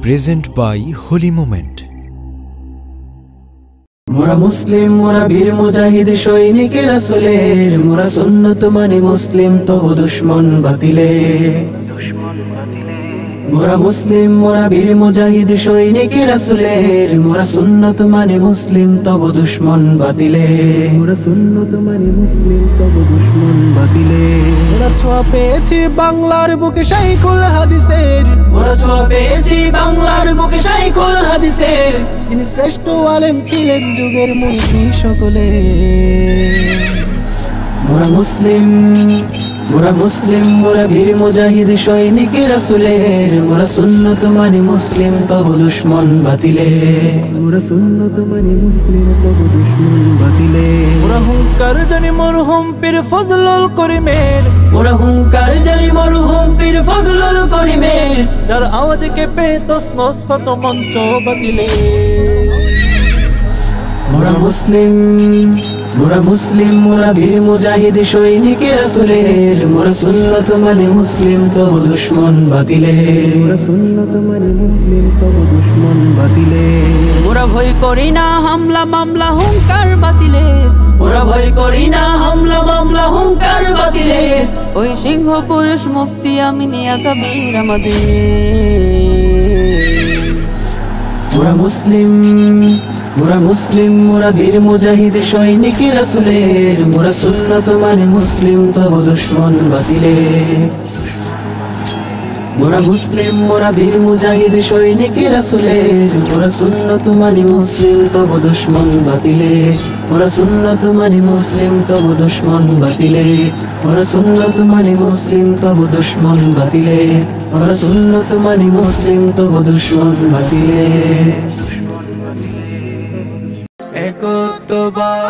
present by Holy Moment. মোরা মুসলিম মোরা বীর মুজাহিদ সৈনিক রাসূলের, মোরা সুন্নত মানে মুসলিম তবু দুশমন বাতিলের। মোরা মুসলিম মোরা বীর মুজাহিদ সৈনিক রাসূলের, মোরা সুন্নত মানে মুসলিম তবু দুশমন বাতিলের। মোরা সুন্নত মানে মুসলিম তবু দুশমন বাতিলের। মোরা ছোঁয়া পেয়েছি বাংলার বুকে শাইখুল হাদিসের, মোরা ছোঁয়া পেয়েছি বাংলার বুকে শাইখুল হাদিসের। তিনি শ্রেষ্ঠ আলেম ছিলেন যুগের মুফতি সকলে। মোরা মুসলিম মোরা মুসলিম মোরা বীর মুজাহিদ সৈনিক রাসূলের, মোরা সুন্নত মানে মুসলিম তবু দুশমন বাতিলের। মোরা সুন্নত মানে মুসলিম তবু দুশমন বাতিলের। মোরা হুঙ্কার জানি মরহুম পীর ফজলুল করিমের, মোরা হুঙ্কার জানি মরহুম পীর ফজলুল করিমের। যার আওয়াজে কেঁপে তছনছ হতো মঞ্চ বাতিলের। মোরা মুসলিম মোরা মুসলিম মোরা বীর মুজাহিদ সৈনিক রাসূলের, মোরা সুন্নত মানে মুসলিম তবু দুশমন বাতিলের। মোরা সুন্নত মানে মুসলিম তবু দুশমন বাতিলের। মোরা ভয় করি না হামলা মামলা হুঙ্কার বাতিলের, মোরা ভয় করি না হামলা মামলা হুঙ্কার বাতিলের। ওই সিংহ পুরুষ মুফতি আমিনিয়া কবির আমাদের। মোরা মুসলিম মোরা মুসলিম মোরা বীর মুজাহিদ সৈনিক রাসূলের, মোরা সুন্নত মানে মুসলিম তবু দুশমন বাতিলের। মোরা মুসলিম মোরা বীর মুজাহিদ সৈনিক রাসূলের, মোরা সুন্নত মানে মুসলিম তবু দুশমন বাতিলের। মোরা সুন্নত মানে মুসলিম তবু দুশমন বাতিলের। মোরা সুন্নত মানে মুসলিম তবু দুশমন বাতিলের। মোরা সুন্নত মানে মুসলিম তবু দুশমন বাতিলের। একত্ববাদ